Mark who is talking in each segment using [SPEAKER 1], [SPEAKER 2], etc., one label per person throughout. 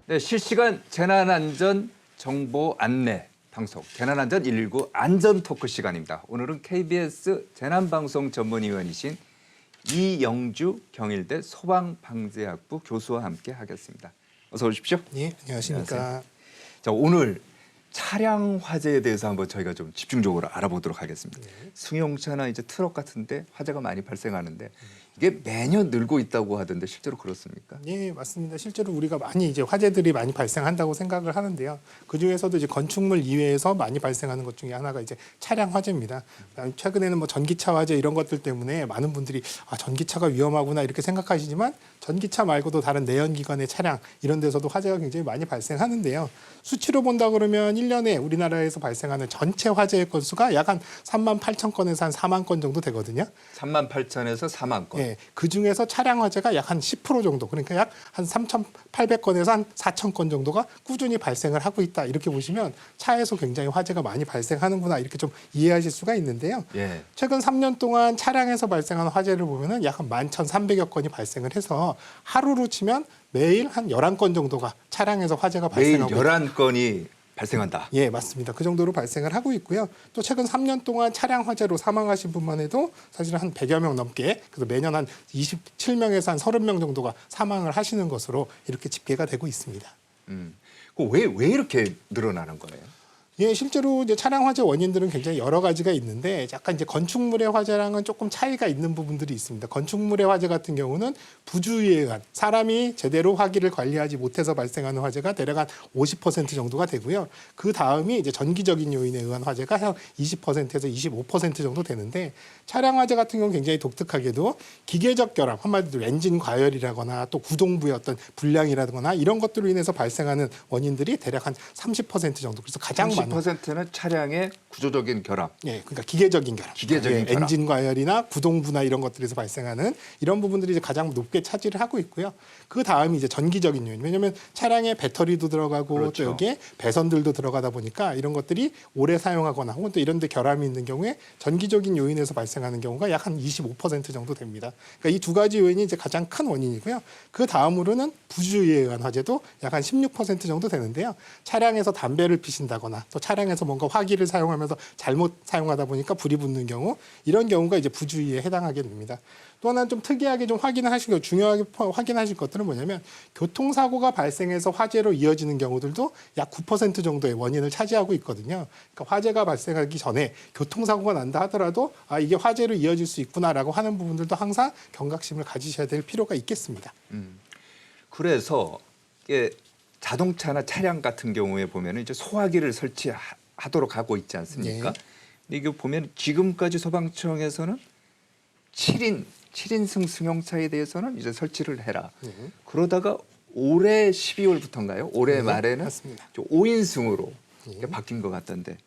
[SPEAKER 1] 네, 실시간 재난안전 정보 안내 방송 재난안전 119 안전 토크 시간입니다. 오늘은 KBS 재난방송 전문위원이신 이영주 경일대 소방방재학부 교수와 함께 하겠습니다. 어서 오십시오.
[SPEAKER 2] 예, 안녕하십니까.
[SPEAKER 1] 안녕하세요. 자, 오늘 차량 화재에 대해서 한번 저희가 좀 집중적으로 알아보도록 하겠습니다. 승용차나 이제 트럭 같은데 화재가 많이 발생하는데 이게 매년 늘고 있다고 하던데 실제로 그렇습니까?
[SPEAKER 2] 예, 맞습니다. 실제로 우리가 많이 이제 화재들이 많이 발생한다고 생각을 하는데요. 그 중에서도 이제 건축물 이외에서 많이 발생하는 것 중에 하나가 이제 차량 화재입니다. 최근에는 뭐 전기차 화재 이런 것들 때문에 많은 분들이 전기차가 위험하구나 이렇게 생각하시지만 전기차 말고도 다른 내연기관의 차량 이런 데서도 화재가 굉장히 많이 발생하는데요. 수치로 본다 그러면 1년에 우리나라에서 발생하는 전체 화재의 건수가 약 한 3만 8천 건에서 한 4만 건 정도 되거든요.
[SPEAKER 1] 3만 8천에서 4만 건.
[SPEAKER 2] 예, 그 중에서 차량 화재가 약 한 10% 정도, 그러니까 약 한 3,800건에서 한 4천 건 정도가 꾸준히 발생을 하고 있다. 이렇게 보시면 차에서 굉장히 화재가 많이 발생하는구나 이렇게 좀 이해하실 수가 있는데요.
[SPEAKER 1] 예.
[SPEAKER 2] 최근 3년 동안 차량에서 발생한 화재를 보면은 약 한 11,300여 건이 발생을 해서 하루로 치면 매일 한 11건 정도가 차량에서 화재가
[SPEAKER 1] 매일
[SPEAKER 2] 발생하고
[SPEAKER 1] 11건이 발생한다.
[SPEAKER 2] 예, 맞습니다. 그 정도로 발생을 하고 있고요. 또 최근 3년 동안 차량 화재로 사망하신 분만 해도 사실은 한 100여 명 넘게, 그래서 매년 한 27명에서 한 30명 정도가 사망을 하시는 것으로 이렇게 집계가 되고 있습니다.
[SPEAKER 1] 왜 이렇게 늘어나는 거예요?
[SPEAKER 2] 예, 실제로 이제 차량 화재 원인들은 굉장히 여러 가지가 있는데 약간 이제 건축물의 화재랑은 조금 차이가 있는 부분들이 있습니다. 건축물의 화재 같은 경우는 부주의에 의한 사람이 제대로 화기를 관리하지 못해서 발생하는 화재가 대략 한 50% 정도가 되고요. 그 다음이 이제 전기적인 요인에 의한 화재가 한 20%에서 25% 정도 되는데 차량 화재 같은 경우는 굉장히 독특하게도 기계적 결함, 한마디로 엔진 과열이라거나 또 구동부의 어떤 불량이라거나 이런 것들로 인해서 발생하는 원인들이 대략 한 30% 정도. 그래서 가장 많은
[SPEAKER 1] 30%는 차량의 구조적인 결함.
[SPEAKER 2] 예, 그러니까 기계적인 결함.
[SPEAKER 1] 기계적인 결함.
[SPEAKER 2] 엔진 과열이나 구동부나 이런 것들에서 발생하는 이런 부분들이 이제 가장 높게 차지를 하고 있고요. 그 다음이 이제 전기적인 요인. 왜냐하면 차량에 배터리도 들어가고
[SPEAKER 1] 그렇죠.
[SPEAKER 2] 또 여기에 배선들도 들어가다 보니까 이런 것들이 오래 사용하거나 혹은 또 이런 데 결함이 있는 경우에 전기적인 요인에서 발생하는 경우가 약 한 25% 정도 됩니다. 그러니까 이 두 가지 요인이 이제 가장 큰 원인이고요. 그 다음으로는 부주의에 의한 화재도 약 한 16% 정도 되는데요. 차량에서 담배를 피신다거나 또 차량에서 뭔가 화기를 사용하면서 잘못 사용하다 보니까 불이 붙는 경우 이런 경우가 이제 부주의에 해당하게 됩니다. 또 하나 좀 특이하게 좀 확인하실 것, 중요하게 확인하실 것들은 뭐냐면 교통사고가 발생해서 화재로 이어지는 경우들도 약 9% 정도의 원인을 차지하고 있거든요. 그러니까 화재가 발생하기 전에 교통사고가 난다 하더라도 이게 화재로 이어질 수 있구나라고 하는 부분들도 항상 경각심을 가지셔야 될 필요가 있겠습니다.
[SPEAKER 1] 그래서 이게 자동차나 차량 같은 경우에 보면은 이제 소화기를 설치하도록 하고 있지 않습니까?
[SPEAKER 2] 네.
[SPEAKER 1] 근데 이거 보면 지금까지 소방청에서는 7인승 승용차에 대해서는 이제 설치를 해라. 그러다가 올해 12월부터인가요? 올해 말에는
[SPEAKER 2] 맞습니다.
[SPEAKER 1] 5인승으로 바뀐 것 같던데.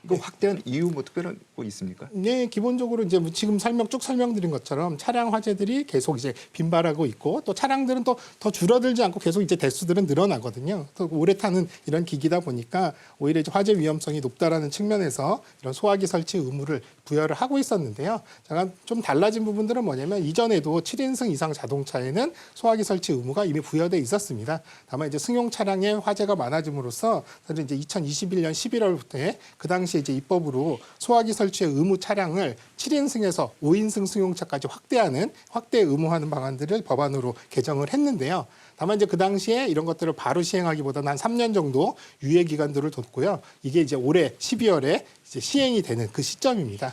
[SPEAKER 1] 그 확대한 이유 뭐 특별한 거 있습니까?
[SPEAKER 2] 네, 기본적으로 이제 지금 쭉 설명드린 것처럼 차량 화재들이 계속 이제 빈발하고 있고 또 차량들은 또 더 줄어들지 않고 계속 이제 대수들은 늘어나거든요. 또 오래 타는 이런 기기다 보니까 오히려 이제 화재 위험성이 높다라는 측면에서 이런 소화기 설치 의무를 부여를 하고 있었는데요. 제가 좀 달라진 부분들은 뭐냐면 이전에도 7인승 이상 자동차에는 소화기 설치 의무가 이미 부여돼 있었습니다. 다만 이제 승용 차량의 화재가 많아짐으로써 사실 이제 2021년 11월부터 그 당시 이제 입법으로 소화기 설치의 의무 차량을 7인승에서 5인승 승용차까지 확대 의무화하는 방안들을 법안으로 개정을 했는데요. 다만 이제 그 당시에 이런 것들을 바로 시행하기보다는 한 3년 정도 유예 기간들을 뒀고요. 이게 이제 올해 12월에 이제 시행이 되는 그 시점입니다.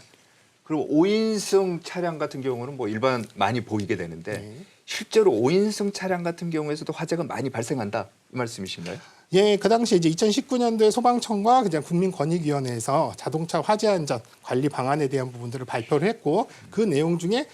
[SPEAKER 1] 그리고 5인승 차량 같은 경우는 뭐 일반 많이 보이게 되는데
[SPEAKER 2] 네.
[SPEAKER 1] 실제로 5인승 차량 같은 경우에서도 화재가 많이 발생한다 이 말씀이신가요?
[SPEAKER 2] 예, 그 당시 이제 2019년도에 소방청과 그냥 국민권익위원회에서 자동차 화재 안전 관리 방안에 대한 부분들을 발표를 했고 그 내용 중에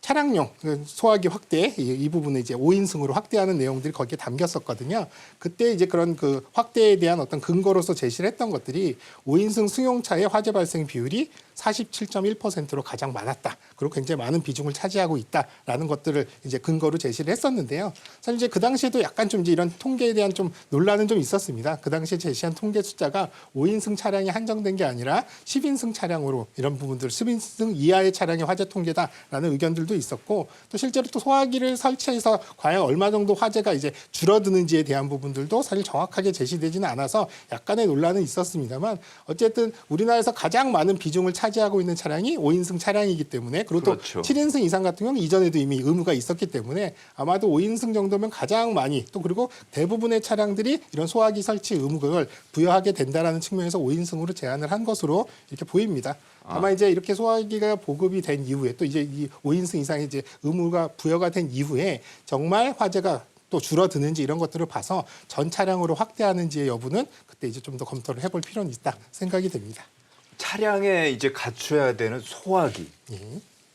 [SPEAKER 2] 차량용 소화기 확대 이 부분을 이제 5인승으로 확대하는 내용들이 거기에 담겼었거든요. 그때 이제 그런 그 확대에 대한 어떤 근거로서 제시를 했던 것들이 5인승 승용차의 화재 발생 비율이 47.1%로 가장 많았다. 그리고 굉장히 많은 비중을 차지하고 있다라는 것들을 이제 근거로 제시를 했었는데요. 사실 이제 그 당시에도 약간 좀 이제 이런 통계에 대한 좀 논란은 좀 있었습니다. 그 당시에 제시한 통계 숫자가 5인승 차량이 한정된 게 아니라 10인승 차량으로 이런 부분들 10인승 이하의 차량의 화재 통계다라는 의견들도 있었고 또 실제로 또 소화기를 설치해서 과연 얼마 정도 화재가 이제 줄어드는지에 대한 부분들도 사실 정확하게 제시되지는 않아서 약간의 논란은 있었습니다만 어쨌든 우리나라에서 가장 많은 비중을 차지하고 있는 차량이 5인승 차량이기 때문에 그리고
[SPEAKER 1] 그렇죠.
[SPEAKER 2] 또 7인승 이상 같은 경우는 이전에도 이미 의무가 있었기 때문에 아마도 5인승 정도면 가장 많이 또 그리고 대부분의 차량들이 이런 소화기 설치 의무를 부여하게 된다라는 측면에서 5인승으로 제한을 한 것으로 이렇게 보입니다. 아마 이제 이렇게 소화기가 보급이 된 이후에 또 이제 이 5인승 이상의 이제 의무가 부여가 된 이후에 정말 화재가 또 줄어드는지 이런 것들을 봐서 전 차량으로 확대하는지의 여부는 그때 이제 좀 더 검토를 해볼 필요는 있다 생각이 됩니다.
[SPEAKER 1] 차량에 이제 갖춰야 되는 소화기,
[SPEAKER 2] 예.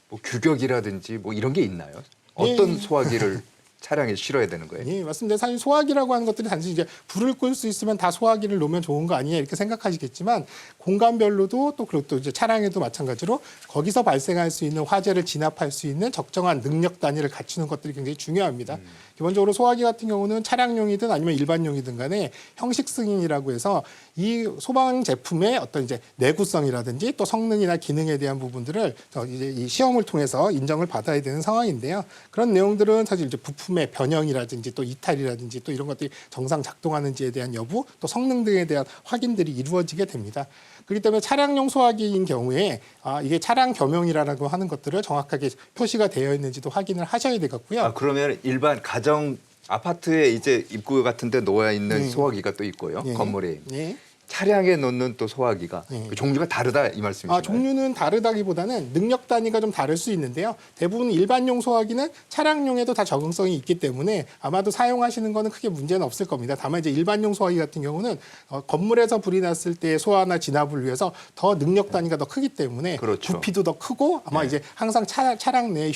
[SPEAKER 1] 뭐 규격이라든지 뭐 이런 게 있나요? 어떤
[SPEAKER 2] 예.
[SPEAKER 1] 소화기를 차량에 실어야 되는 거예요?
[SPEAKER 2] 예, 맞습니다. 사실 소화기라고 하는 것들이 단지 이제 불을 끌 수 있으면 다 소화기를 놓으면 좋은 거 아니냐 이렇게 생각하시겠지만 공간별로도 또 그리고 또 이제 차량에도 마찬가지로 거기서 발생할 수 있는 화재를 진압할 수 있는 적정한 능력 단위를 갖추는 것들이 굉장히 중요합니다. 기본적으로 소화기 같은 경우는 차량용이든 아니면 일반용이든 간에 형식 승인이라고 해서 이 소방 제품의 어떤 이제 내구성이라든지 또 성능이나 기능에 대한 부분들을 이제 이 시험을 통해서 인정을 받아야 되는 상황인데요. 그런 내용들은 사실 이제 부품의 변형이라든지 또 이탈이라든지 또 이런 것들이 정상 작동하는지에 대한 여부 또 성능 등에 대한 확인들이 이루어지게 됩니다. 그렇기 때문에 차량용 소화기인 경우에 이게 차량 겸용이라고 하는 것들을 정확하게 표시가 되어 있는지도 확인을 하셔야 되겠고요.
[SPEAKER 1] 아, 그러면 일반 가정 아파트에 이제 입구 같은 데 놓아 있는 소화기가 또 있고요.
[SPEAKER 2] 예.
[SPEAKER 1] 건물에.
[SPEAKER 2] 예.
[SPEAKER 1] 차량에 놓는 또 소화기가 그 종류가 다르다 이 말씀이신가요?
[SPEAKER 2] 종류는 다르다기보다는 능력 단위가 좀 다를 수 있는데요. 대부분 일반용 소화기는 차량용에도 다 적응성이 있기 때문에 아마도 사용하시는 거는 크게 문제는 없을 겁니다. 다만 이제 일반용 소화기 같은 경우는 건물에서 불이 났을 때 소화나 진압을 위해서 더 능력 단위가 더 크기 때문에
[SPEAKER 1] 그렇죠.
[SPEAKER 2] 부피도 더 크고 아마 이제 항상 차량 내에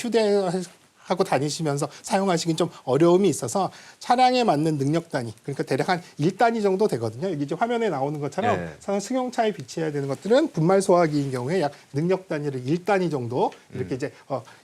[SPEAKER 2] 하고 다니시면서 사용하시긴 좀 어려움이 있어서 차량에 맞는 능력 단위 그러니까 대략 한 1단위 정도 되거든요. 여기 이제 화면에 나오는 것처럼
[SPEAKER 1] 네.
[SPEAKER 2] 승용차에 비치해야 되는 것들은 분말 소화기인 경우에 약 능력 단위를 1단위 정도 이렇게 이제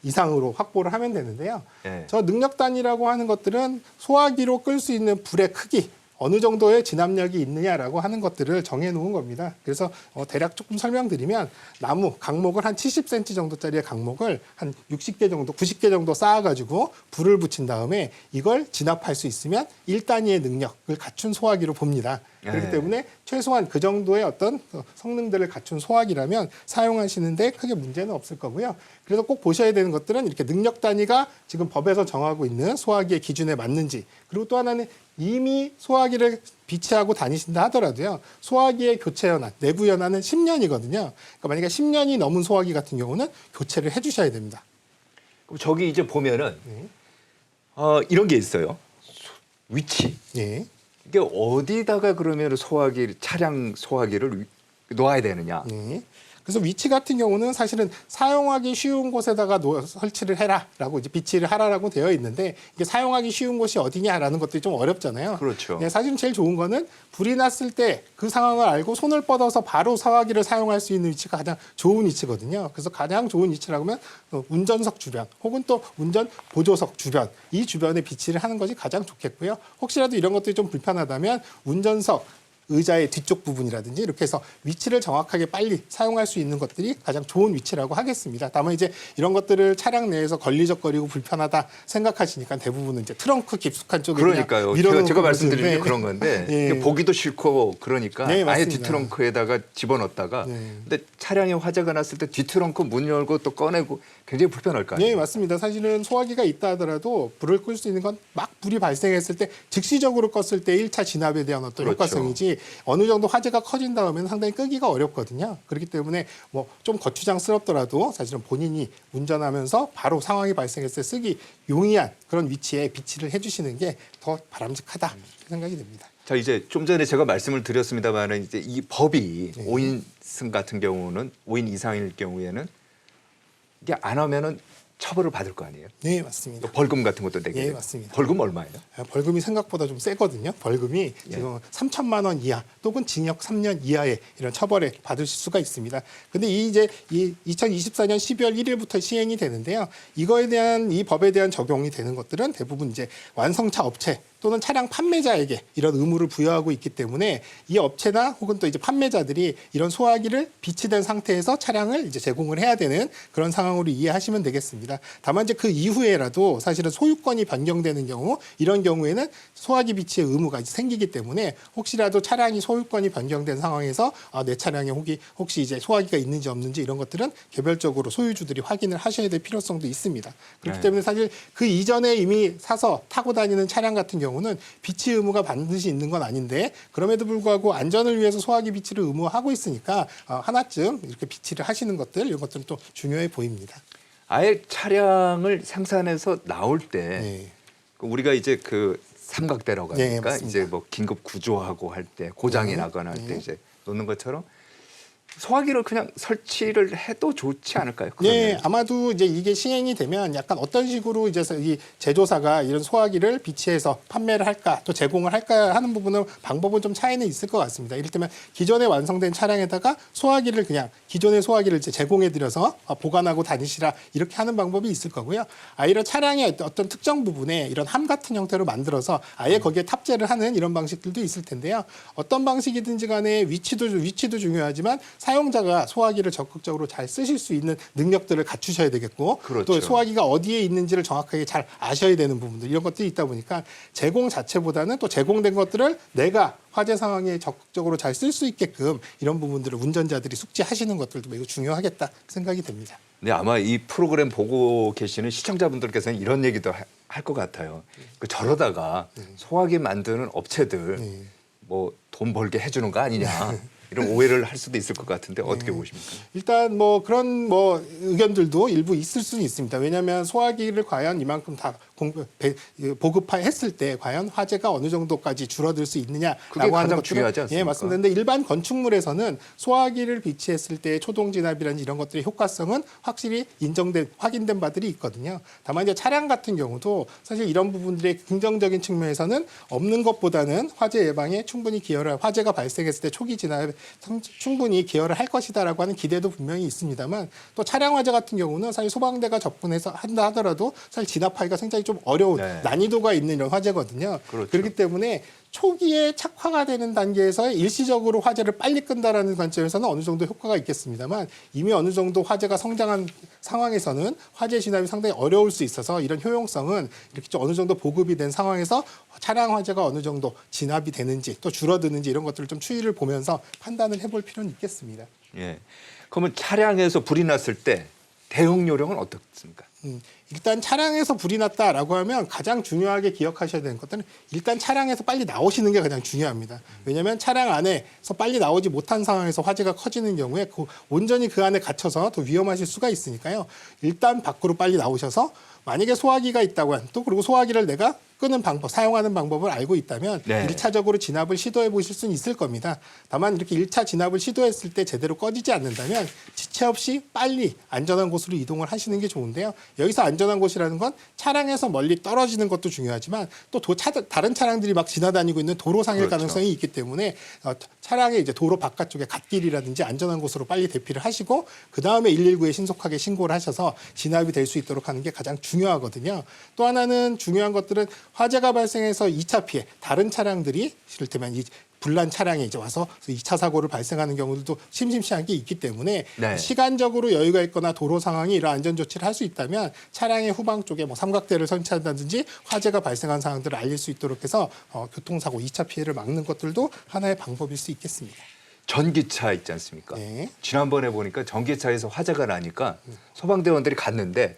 [SPEAKER 2] 이상으로 확보를 하면 되는데요.
[SPEAKER 1] 네.
[SPEAKER 2] 저 능력 단위라고 하는 것들은 소화기로 끌 수 있는 불의 크기 어느 정도의 진압력이 있느냐라고 하는 것들을 정해놓은 겁니다. 그래서 대략 조금 설명드리면 나무 강목을 한 70cm 정도짜리의 강목을 한 60개 정도, 90개 정도 쌓아가지고 불을 붙인 다음에 이걸 진압할 수 있으면 1단위의 능력을 갖춘 소화기로 봅니다. 그렇기
[SPEAKER 1] 네.
[SPEAKER 2] 때문에 최소한 그 정도의 어떤 성능들을 갖춘 소화기라면 사용하시는데 크게 문제는 없을 거고요. 그래서 꼭 보셔야 되는 것들은 이렇게 능력 단위가 지금 법에서 정하고 있는 소화기의 기준에 맞는지 그리고 또 하나는 이미 소화기를 비치하고 다니신다 하더라도요. 소화기의 교체 연한, 내구 연한은 10년이거든요. 그러니까 만약에 10년이 넘은 소화기 같은 경우는 교체를 해주셔야 됩니다.
[SPEAKER 1] 그럼 저기 이제 보면은 이런 게 있어요. 위치.
[SPEAKER 2] 예.
[SPEAKER 1] 이게 어디다가 그러면 차량 소화기를 놓아야 되느냐?
[SPEAKER 2] 네. 그래서 위치 같은 경우는 사실은 사용하기 쉬운 곳에다가 설치를 해라라고 이제 비치를 하라라고 되어 있는데 이게 사용하기 쉬운 곳이 어디냐라는 것들이 좀 어렵잖아요.
[SPEAKER 1] 그렇죠.
[SPEAKER 2] 네, 사실은 제일 좋은 거는 불이 났을 때 그 상황을 알고 손을 뻗어서 바로 소화기를 사용할 수 있는 위치가 가장 좋은 위치거든요. 그래서 가장 좋은 위치라고 하면 운전석 주변 혹은 또 운전 보조석 주변 이 주변에 비치를 하는 것이 가장 좋겠고요. 혹시라도 이런 것들이 좀 불편하다면 운전석 의자의 뒤쪽 부분이라든지 이렇게 해서 위치를 정확하게 빨리 사용할 수 있는 것들이 가장 좋은 위치라고 하겠습니다. 다만 이제 이런 것들을 차량 내에서 걸리적거리고 불편하다 생각하시니까 대부분은 이제 트렁크 깊숙한 쪽에
[SPEAKER 1] 그러니까요. 제가 말씀드린 게 그런 건데
[SPEAKER 2] 예.
[SPEAKER 1] 이게 보기도 싫고 그러니까
[SPEAKER 2] 네,
[SPEAKER 1] 아예
[SPEAKER 2] 맞습니다.
[SPEAKER 1] 뒷트렁크에다가 집어넣었다가
[SPEAKER 2] 네.
[SPEAKER 1] 근데 차량에 화재가 났을 때 뒷트렁크 문 열고 또 꺼내고 굉장히 불편할 거 아니에요.
[SPEAKER 2] 네, 맞습니다. 사실은 소화기가 있다 하더라도 불을 끌 수 있는 건 막 불이 발생했을 때 즉시적으로 껐을 때 1차 진압에 대한 어떤
[SPEAKER 1] 그렇죠.
[SPEAKER 2] 효과성이지 어느 정도 화재가 커진 다음에는 상당히 끄기가 어렵거든요. 그렇기 때문에 뭐 좀 거추장스럽더라도 사실은 본인이 운전하면서 바로 상황이 발생했을 때 쓰기 용이한 그런 위치에 비치를 해주시는 게 더 바람직하다 생각이 됩니다.
[SPEAKER 1] 자, 이제 좀 전에 제가 말씀을 드렸습니다만은 이제 이 법이
[SPEAKER 2] 네.
[SPEAKER 1] 5인승 같은 경우는 5인 이상일 경우에는 이게 안 하면은 처벌을 받을 거 아니에요?
[SPEAKER 2] 네, 맞습니다.
[SPEAKER 1] 또 벌금 같은 것도 내게.
[SPEAKER 2] 예,
[SPEAKER 1] 되고.
[SPEAKER 2] 맞습니다.
[SPEAKER 1] 벌금 얼마예요?
[SPEAKER 2] 벌금이 생각보다 좀 세거든요. 벌금이 지금 3천만 원 이하 또는 징역 3년 이하의 이런 처벌에 받으실 수가 있습니다. 근데 이 2024년 12월 1일부터 시행이 되는데요. 이거에 대한 이 법에 대한 적용이 되는 것들은 대부분 이제 완성차 업체 또는 차량 판매자에게 이런 의무를 부여하고 있기 때문에 이 업체나 혹은 또 이제 판매자들이 이런 소화기를 비치된 상태에서 차량을 이제 제공을 해야 되는 그런 상황으로 이해하시면 되겠습니다. 다만 이제 그 이후에라도 사실은 소유권이 변경되는 경우 이런 경우에는 소화기 비치의 의무가 이제 생기기 때문에 혹시라도 차량이 소유권이 변경된 상황에서 내 차량에 혹시 이제 소화기가 있는지 없는지 이런 것들은 개별적으로 소유주들이 확인을 하셔야 될 필요성도 있습니다. 그렇기
[SPEAKER 1] 네.
[SPEAKER 2] 때문에 사실 그 이전에 이미 사서 타고 다니는 차량 같은 경우는 비치 의무가 반드시 있는 건 아닌데 그럼에도 불구하고 안전을 위해서 소화기 비치를 의무화하고 있으니까 하나쯤 이렇게 비치를 하시는 것들 이런 것들은 또 중요해 보입니다.
[SPEAKER 1] 아예 차량을 생산해서 나올 때
[SPEAKER 2] 네.
[SPEAKER 1] 우리가 이제 그 삼각대라고
[SPEAKER 2] 네,
[SPEAKER 1] 하니까
[SPEAKER 2] 맞습니다.
[SPEAKER 1] 이제 뭐 긴급 구조하고 할 때 고장이
[SPEAKER 2] 네.
[SPEAKER 1] 나거나 할 때
[SPEAKER 2] 네.
[SPEAKER 1] 이제 놓는 것처럼 소화기를 그냥 설치를 해도 좋지 않을까요?
[SPEAKER 2] 네,
[SPEAKER 1] 그러면?
[SPEAKER 2] 아마도 이제 이게 시행이 되면 약간 어떤 식으로 이제 이 제조사가 이런 소화기를 비치해서 판매를 할까 또 제공을 할까 하는 부분은 방법은 좀 차이는 있을 것 같습니다. 이를테면 기존에 완성된 차량에다가 소화기를 그냥 기존의 소화기를 이제 제공해드려서 보관하고 다니시라 이렇게 하는 방법이 있을 거고요. 이런 차량의 어떤 특정 부분에 이런 함 같은 형태로 만들어서 아예 거기에 탑재를 하는 이런 방식들도 있을 텐데요. 어떤 방식이든지 간에 위치도 중요하지만 사용자가 소화기를 적극적으로 잘 쓰실 수 있는 능력들을 갖추셔야 되겠고
[SPEAKER 1] 그렇죠.
[SPEAKER 2] 또 소화기가 어디에 있는지를 정확하게 잘 아셔야 되는 부분들 이런 것들이 있다 보니까 제공 자체보다는 또 제공된 것들을 내가 화재 상황에 적극적으로 잘 쓸 수 있게끔 이런 부분들을 운전자들이 숙지하시는 것들도 매우 중요하겠다 생각이 됩니다.
[SPEAKER 1] 네, 아마 이 프로그램 보고 계시는 시청자분들께서는 이런 얘기도 할 것 같아요. 그 저러다가 소화기 만드는 업체들
[SPEAKER 2] 네.
[SPEAKER 1] 뭐 돈 벌게 해주는 거 아니냐 이런 오해를 할 수도 있을 것 같은데 어떻게 보십니까?
[SPEAKER 2] 일단 뭐 그런 뭐 의견들도 일부 있을 수는 있습니다. 왜냐하면 소화기를 과연 이만큼 다 보급화했을 때 과연 화재가 어느 정도까지 줄어들 수
[SPEAKER 1] 그게
[SPEAKER 2] 있느냐라고 하는
[SPEAKER 1] 가장
[SPEAKER 2] 것들은
[SPEAKER 1] 중요하지 않습니까?
[SPEAKER 2] 예, 맞습니다. 근데 일반 건축물에서는 소화기를 비치했을 때 초동 진압이라든지 이런 것들의 효과성은 확실히 확인된 바들이 있거든요. 다만 이제 차량 같은 경우도 사실 이런 부분들의 긍정적인 측면에서는 없는 것보다는 화재 예방에 충분히 화재가 발생했을 때 초기 진압에 충분히 기여를 할 것이다라고 하는 기대도 분명히 있습니다만 또 차량 화재 같은 경우는 사실 소방대가 접근해서 한다 하더라도 사실 진압하기가 굉장히 좀 어려운
[SPEAKER 1] 네.
[SPEAKER 2] 난이도가 있는 이런 화재거든요.
[SPEAKER 1] 그렇죠.
[SPEAKER 2] 그렇기 때문에 초기에 착화가 되는 단계에서 일시적으로 화재를 빨리 끈다라는 관점에서는 어느 정도 효과가 있겠습니다만 이미 어느 정도 화재가 성장한 상황에서는 화재 진압이 상당히 어려울 수 있어서 이런 효용성은 이렇게 좀 어느 정도 보급이 된 상황에서 차량 화재가 어느 정도 진압이 되는지 또 줄어드는지 이런 것들을 좀 추이를 보면서 판단을 해볼 필요는 있겠습니다.
[SPEAKER 1] 예. 그러면 차량에서 불이 났을 때 대응 요령은 어떻습니까?
[SPEAKER 2] 일단 차량에서 불이 났다라고 하면 가장 중요하게 기억하셔야 되는 것들은 일단 차량에서 빨리 나오시는 게 가장 중요합니다. 왜냐하면 차량 안에서 빨리 나오지 못한 상황에서 화재가 커지는 경우에 온전히 그 안에 갇혀서 더 위험하실 수가 있으니까요. 일단 밖으로 빨리 나오셔서 만약에 소화기가 있다고 하면 또 그리고 소화기를 내가 끄는 방법, 사용하는 방법을 알고 있다면
[SPEAKER 1] 네.
[SPEAKER 2] 1차적으로 진압을 시도해 보실 수는 있을 겁니다. 다만 이렇게 1차 진압을 시도했을 때 제대로 꺼지지 않는다면 지체 없이 빨리 안전한 곳으로 이동을 하시는 게 좋은데요. 여기서 안전한 곳이라는 건 차량에서 멀리 떨어지는 것도 중요하지만 또 다른 차량들이 막 지나다니고 있는 도로상일
[SPEAKER 1] 그렇죠.
[SPEAKER 2] 가능성이 있기 때문에 차량의 이제 도로 바깥쪽에 갓길이라든지 안전한 곳으로 빨리 대피를 하시고 그 다음에 119에 신속하게 신고를 하셔서 진압이 될 수 있도록 하는 게 가장 중요하거든요. 또 하나는 중요한 것들은 화재가 발생해서 2차 피해, 다른 차량들이 이를테면 이 불난 차량에 이제 와서 2차 사고를 발생하는 경우들도 심심치않게 있기 때문에
[SPEAKER 1] 네.
[SPEAKER 2] 시간적으로 여유가 있거나 도로 상황이 이런 안전 조치를 할 수 있다면 차량의 후방 쪽에 뭐 삼각대를 설치한다든지 화재가 발생한 상황들을 알릴 수 있도록 해서 교통사고 2차 피해를 막는 것들도 하나의 방법일 수 있겠습니다.
[SPEAKER 1] 전기차 있지 않습니까?
[SPEAKER 2] 네.
[SPEAKER 1] 지난번에 보니까 전기차에서 화재가 나니까 소방대원들이 갔는데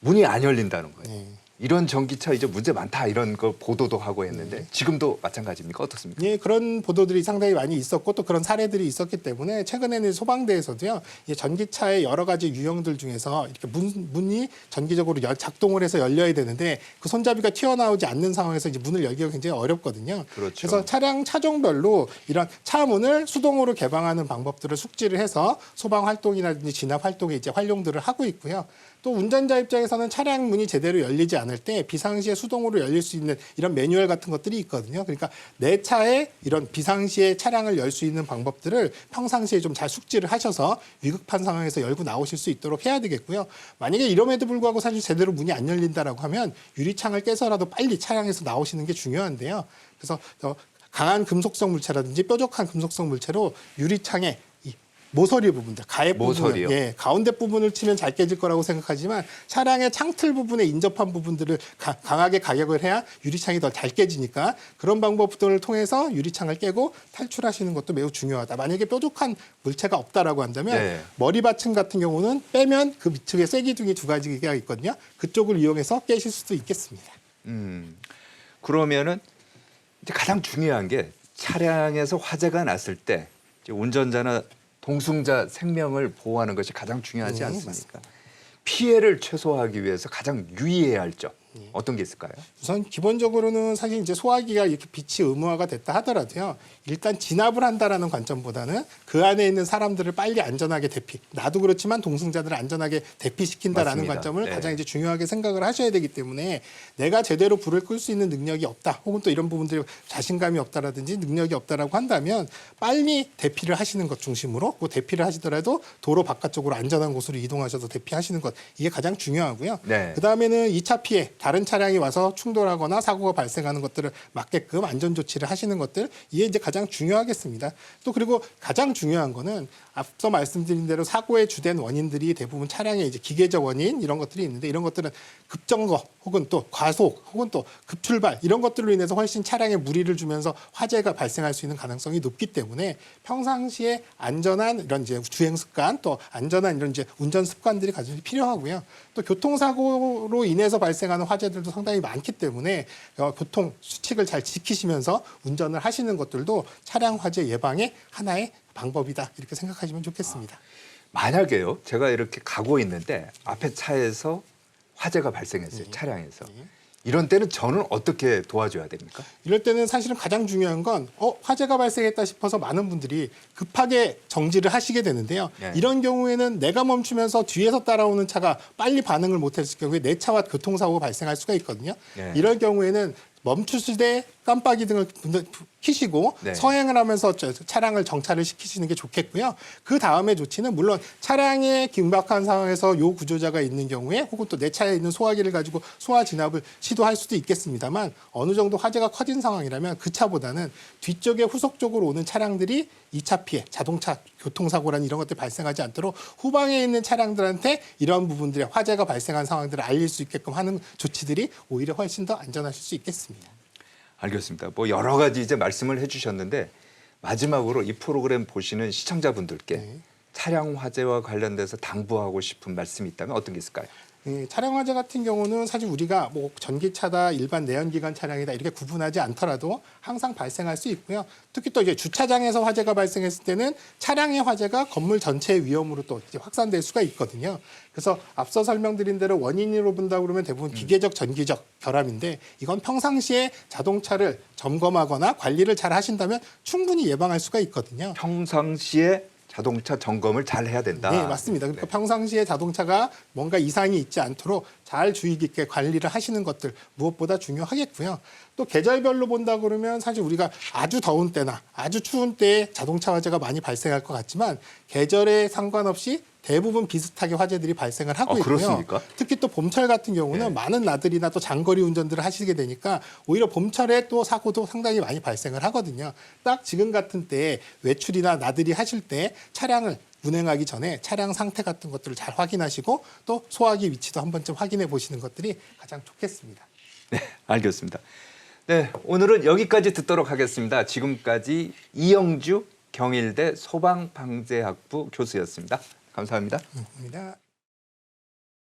[SPEAKER 1] 문이 안 열린다는 거예요.
[SPEAKER 2] 네.
[SPEAKER 1] 이런 전기차 이제 문제 많다 이런 걸 보도도 하고 했는데 지금도 마찬가지입니까? 어떻습니까?
[SPEAKER 2] 예, 그런 보도들이 상당히 많이 있었고 또 그런 사례들이 있었기 때문에 최근에는 소방대에서도요, 이 전기차의 여러 가지 유형들 중에서 이렇게 문이 전기적으로 작동을 해서 열려야 되는데 그 손잡이가 튀어나오지 않는 상황에서 이제 문을 열기가 굉장히 어렵거든요.
[SPEAKER 1] 그렇죠.
[SPEAKER 2] 그래서 차량 차종별로 이런 차 문을 수동으로 개방하는 방법들을 숙지를 해서 소방 활동이라든지 진압 활동에 이제 활용들을 하고 있고요. 또 운전자 입장에서는 차량 문이 제대로 열리지 않을 때 비상시에 수동으로 열릴 수 있는 이런 매뉴얼 같은 것들이 있거든요. 그러니까 내 차에 이런 비상시에 차량을 열 수 있는 방법들을 평상시에 좀 잘 숙지를 하셔서 위급한 상황에서 열고 나오실 수 있도록 해야 되겠고요. 만약에 이럼에도 불구하고 사실 제대로 문이 안 열린다라고 하면 유리창을 깨서라도 빨리 차량에서 나오시는 게 중요한데요. 그래서 강한 금속성 물체라든지 뾰족한 금속성 물체로 유리창에 모서리 부분들, 가해
[SPEAKER 1] 모서리요?
[SPEAKER 2] 부분, 예, 가운데 부분을 치면 잘 깨질 거라고 생각하지만 차량의 창틀 부분에 인접한 부분들을 강하게 가격을 해야 유리창이 더 잘 깨지니까 그런 방법들을 통해서 유리창을 깨고 탈출하시는 것도 매우 중요하다. 만약에 뾰족한 물체가 없다라고 한다면
[SPEAKER 1] 네.
[SPEAKER 2] 머리 받침 같은 경우는 빼면 그 밑쪽에 쐐기둥이 두 가지가 있거든요. 그쪽을 이용해서 깨실 수도 있겠습니다.
[SPEAKER 1] 그러면은 이제 가장 중요한 게 차량에서 화재가 났을 때 이제 운전자나 동승자 생명을 보호하는 것이 가장 중요하지 않습니까? 피해를 최소화하기 위해서 가장 유의해야 할 점 어떤 게 있을까요?
[SPEAKER 2] 우선 기본적으로는 사실 이제 소화기가 이렇게 빛이 의무화가 됐다 하더라도요. 일단 진압을 한다라는 관점보다는 그 안에 있는 사람들을 빨리 안전하게 대피, 나도 그렇지만 동승자들을 안전하게 대피시킨다라는
[SPEAKER 1] 맞습니다.
[SPEAKER 2] 관점을
[SPEAKER 1] 네.
[SPEAKER 2] 가장 이제 중요하게 생각을 하셔야 되기 때문에 내가 제대로 불을 끌 수 있는 능력이 없다, 혹은 또 이런 부분들이 자신감이 없다라든지 능력이 없다라고 한다면 빨리 대피를 하시는 것 중심으로, 그 대피를 하시더라도 도로 바깥쪽으로 안전한 곳으로 이동하셔서 대피하시는 것, 이게 가장 중요하고요.
[SPEAKER 1] 네.
[SPEAKER 2] 그 다음에는 2차 피해, 다른 차량이 와서 충돌하거나 사고가 발생하는 것들을 막게끔 안전 조치를 하시는 것들, 이게 이제 가장 중요하겠습니다. 또 그리고 가장 중요한 거는 앞서 말씀드린 대로 사고의 주된 원인들이 대부분 차량의 이제 기계적 원인 이런 것들이 있는데, 이런 것들은 급정거 혹은 또 과속 혹은 또 급출발 이런 것들로 인해서 훨씬 차량에 무리를 주면서 화재가 발생할 수 있는 가능성이 높기 때문에 평상시에 안전한 이런 이제 주행 습관, 또 안전한 이런 이제 운전 습관들이 가장 필요하고요. 또 교통사고로 인해서 발생하는 화재들도 상당히 많기 때문에 교통 수칙을 잘 지키시면서 운전을 하시는 것들도 차량 화재 예방의 하나의 방법이다, 이렇게 생각하시면 좋겠습니다.
[SPEAKER 1] 만약에요, 제가 이렇게 가고 있는데 앞에 차에서 화재가 발생했어요, 차량에서. 이런 때는 저는 어떻게 도와줘야 됩니까?
[SPEAKER 2] 이럴 때는 사실은 가장 중요한 건 화재가 발생했다 싶어서 많은 분들이 급하게 정지를 하시게 되는데요.
[SPEAKER 1] 네.
[SPEAKER 2] 이런 경우에는 내가 멈추면서 뒤에서 따라오는 차가 빨리 반응을 못했을 경우에 내 차와 교통사고가 발생할 수가 있거든요.
[SPEAKER 1] 네.
[SPEAKER 2] 이럴 경우에는 멈추실 때 깜빡이 등을 켜시고
[SPEAKER 1] 네.
[SPEAKER 2] 서행을 하면서 차량을 정차를 시키시는 게 좋겠고요. 그 다음에 조치는 물론 차량의 긴박한 상황에서 요 구조자가 있는 경우에 혹은 또 내 차에 있는 소화기를 가지고 소화 진압을 시도할 수도 있겠습니다만, 어느 정도 화재가 커진 상황이라면 그 차보다는 뒤쪽에 후속적으로 오는 차량들이 2차 피해, 자동차 교통사고라는 이런 것들이 발생하지 않도록 후방에 있는 차량들한테 이런 부분들의 화재가 발생한 상황들을 알릴 수 있게끔 하는 조치들이 오히려 훨씬 더 안전하실 수 있겠습니다.
[SPEAKER 1] 알겠습니다. 뭐 여러 가지 이제 말씀을 해주셨는데 마지막으로 이 프로그램 보시는 시청자분들께 차량 화재와 관련돼서 당부하고 싶은 말씀이 있다면 어떤 게 있을까요?
[SPEAKER 2] 차량 화재 같은 경우는 사실 우리가 뭐 전기차다, 일반 내연기관 차량이다 이렇게 구분하지 않더라도 항상 발생할 수 있고요. 특히 또 이제 주차장에서 화재가 발생했을 때는 차량의 화재가 건물 전체의 위험으로 또 이제 확산될 수가 있거든요. 그래서 앞서 설명드린 대로 원인으로 본다고 그러면 대부분 기계적, 전기적 결함인데, 이건 평상시에 자동차를 점검하거나 관리를 잘 하신다면 충분히 예방할 수가 있거든요.
[SPEAKER 1] 평상시에 자동차 점검을 잘 해야 된다.
[SPEAKER 2] 네, 맞습니다. 그러니까 평상시에 자동차가 뭔가 이상이 있지 않도록 잘 주의 깊게 관리를 하시는 것들 무엇보다 중요하겠고요. 또 계절별로 본다 그러면 사실 우리가 아주 더운 때나 아주 추운 때에 자동차 화재가 많이 발생할 것 같지만 계절에 상관없이 대부분 비슷하게 화재들이 발생을 하고 있고요.
[SPEAKER 1] 그렇습니까?
[SPEAKER 2] 특히 또 봄철 같은 경우는
[SPEAKER 1] 네.
[SPEAKER 2] 많은 나들이나 또 장거리 운전들을 하시게 되니까 오히려 봄철에 또 사고도 상당히 많이 발생을 하거든요. 딱 지금 같은 때에 외출이나 나들이 하실 때 차량을 운행하기 전에 차량 상태 같은 것들을 잘 확인하시고 또 소화기 위치도 한 번쯤 확인해 보시는 것들이 가장 좋겠습니다.
[SPEAKER 1] 네, 알겠습니다. 네, 오늘은 여기까지 듣도록 하겠습니다. 지금까지 이영주 경일대 소방방재학부 교수였습니다. 감사합니다.
[SPEAKER 2] 감사합니다.